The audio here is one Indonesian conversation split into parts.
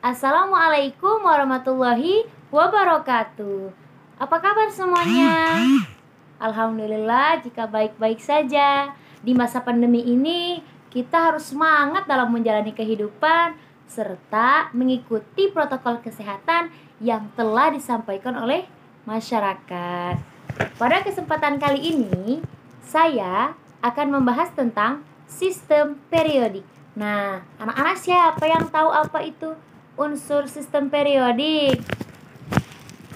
Assalamualaikum warahmatullahi wabarakatuh. Apa kabar semuanya? Alhamdulillah jika baik-baik saja. Di masa pandemi ini kita harus semangat dalam menjalani kehidupan serta mengikuti protokol kesehatan yang telah disampaikan oleh masyarakat. Pada kesempatan kali ini saya akan membahas tentang sistem periodik. Nah, anak-anak siapa yang tahu apa itu unsur sistem periodik?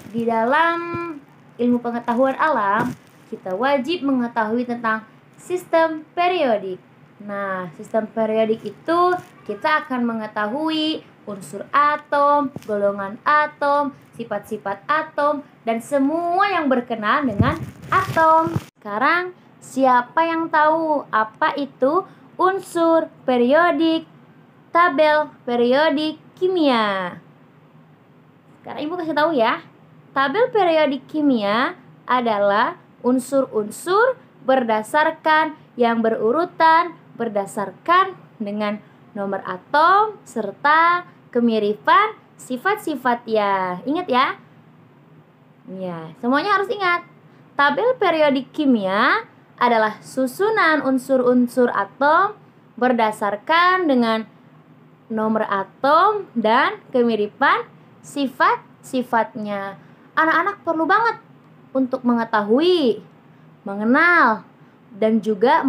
Di dalam ilmu pengetahuan alam, kita wajib mengetahui tentang sistem periodik. Nah, sistem periodik itu kita akan mengetahui unsur atom, golongan atom, sifat-sifat atom, dan semua yang berkenaan dengan atom. Sekarang, siapa yang tahu apa itu unsur periodik, tabel periodik kimia? Sekarang Ibu kasih tahu ya. Tabel periodik kimia adalah unsur-unsur berdasarkan yang berurutan berdasarkan dengan nomor atom serta kemiripan sifat-sifatnya. Ingat ya? Ya, semuanya harus ingat. Tabel periodik kimia adalah susunan unsur-unsur atom berdasarkan dengan nomor atom dan kemiripan sifat-sifatnya. Anak-anak perlu banget untuk mengetahui, mengenal, dan juga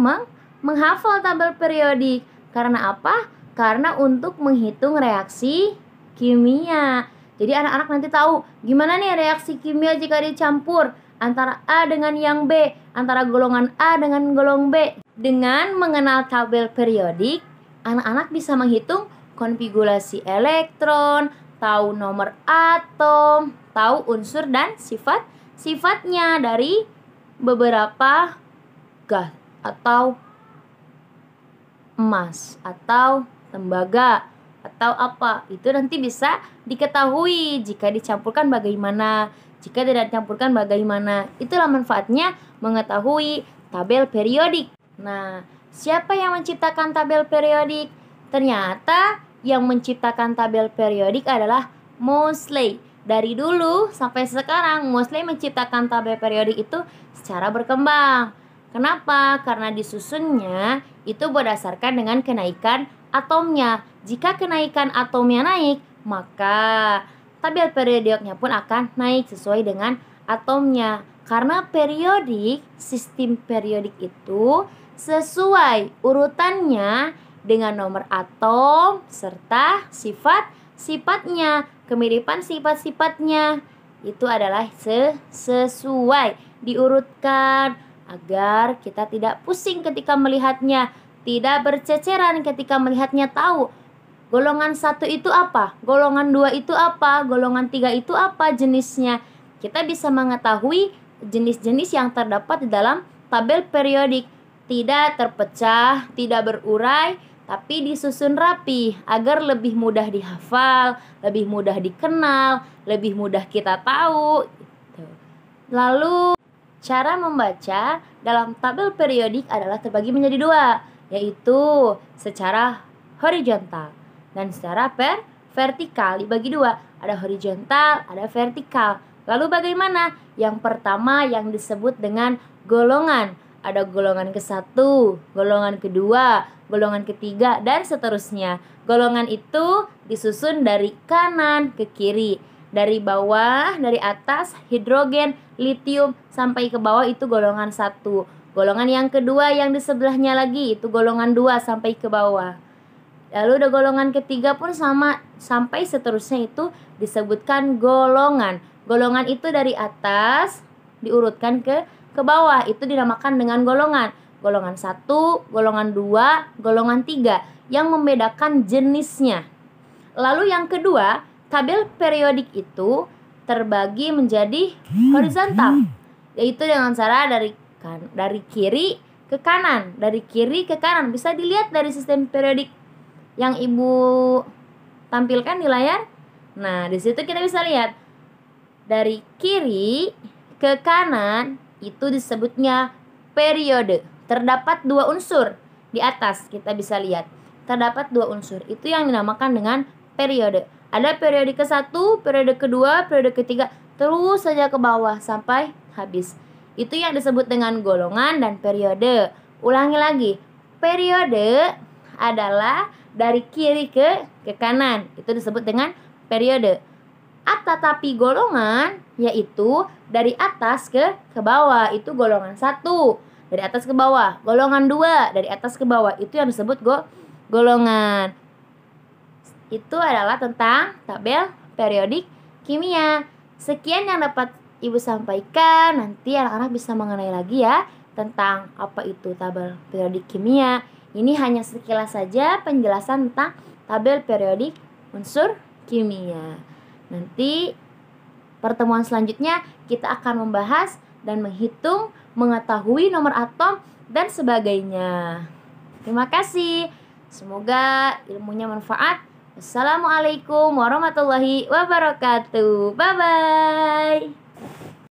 menghafal tabel periodik. Karena apa? Karena untuk menghitung reaksi kimia. Jadi anak-anak nanti tahu gimana nih reaksi kimia jika dicampur antara A dengan yang B, antara golongan A dengan golongan B. Dengan mengenal tabel periodik, anak-anak bisa menghitung konfigurasi elektron, tahu nomor atom, tahu unsur dan sifat-sifatnya dari beberapa gas atau emas atau tembaga atau apa. Itu nanti bisa diketahui jika dicampurkan bagaimana, jika tidak dicampurkan bagaimana. Itulah manfaatnya mengetahui tabel periodik. Nah, siapa yang menciptakan tabel periodik? Ternyata yang menciptakan tabel periodik adalah Moseley. Dari dulu sampai sekarang Moseley menciptakan tabel periodik itu secara berkembang. Kenapa? Karena disusunnya itu berdasarkan dengan kenaikan atomnya. Jika kenaikan atomnya naik, maka tabel periodiknya pun akan naik sesuai dengan atomnya. Karena periodik, sistem periodik itu sesuai urutannya dengan nomor atom serta sifat-sifatnya, kemiripan sifat-sifatnya. Itu adalah sesuai diurutkan agar kita tidak pusing ketika melihatnya, tidak berceceran ketika melihatnya, tahu golongan 1 itu apa, golongan 2 itu apa, golongan 3 itu apa jenisnya. Kita bisa mengetahui jenis-jenis yang terdapat di dalam tabel periodik. Tidak terpecah, tidak berurai, tapi disusun rapi agar lebih mudah dihafal, lebih mudah dikenal, lebih mudah kita tahu. Lalu cara membaca dalam tabel periodik adalah terbagi menjadi 2, yaitu secara horizontal dan secara vertikal. Dibagi 2, ada horizontal, ada vertikal. Lalu bagaimana? Yang pertama yang disebut dengan golongan. Ada golongan ke-1, golongan kedua, golongan ketiga, dan seterusnya. Golongan itu disusun dari kanan ke kiri. Dari bawah, dari atas, hidrogen, litium, sampai ke bawah itu golongan 1. Golongan yang kedua yang di sebelahnya lagi itu golongan 2 sampai ke bawah. Lalu ada golongan ketiga pun sama, sampai seterusnya itu disebutkan golongan. Golongan itu dari atas diurutkan ke bawah, itu dinamakan dengan golongan. Golongan 1, golongan 2, golongan 3 yang membedakan jenisnya. Lalu yang kedua, tabel periodik itu terbagi menjadi horizontal, yaitu dengan cara dari kiri ke kanan. Dari kiri ke kanan bisa dilihat dari sistem periodik yang Ibu tampilkan di layar. Nah, di situ kita bisa lihat dari kiri ke kanan itu disebutnya periode. Terdapat 2 unsur di atas, kita bisa lihat. Terdapat 2 unsur, itu yang dinamakan dengan periode. Ada periode ke-1, periode kedua, periode ketiga, terus saja ke bawah sampai habis. Itu yang disebut dengan golongan dan periode. Ulangi lagi. Periode adalah dari kiri ke kanan. Itu disebut dengan periode. Tetapi golongan yaitu dari atas ke bawah. Itu golongan 1. Dari atas ke bawah. Golongan 2 dari atas ke bawah. Itu yang disebut golongan. Itu adalah tentang tabel periodik kimia. Sekian yang dapat Ibu sampaikan. Nanti anak-anak bisa mengenai lagi ya tentang apa itu tabel periodik kimia. Ini hanya sekilas saja penjelasan tentang tabel periodik unsur kimia. Nanti pertemuan selanjutnya kita akan membahas dan menghitung, mengetahui nomor atom dan sebagainya. Terima kasih. Semoga ilmunya manfaat. Wassalamualaikum warahmatullahi wabarakatuh. Bye-bye.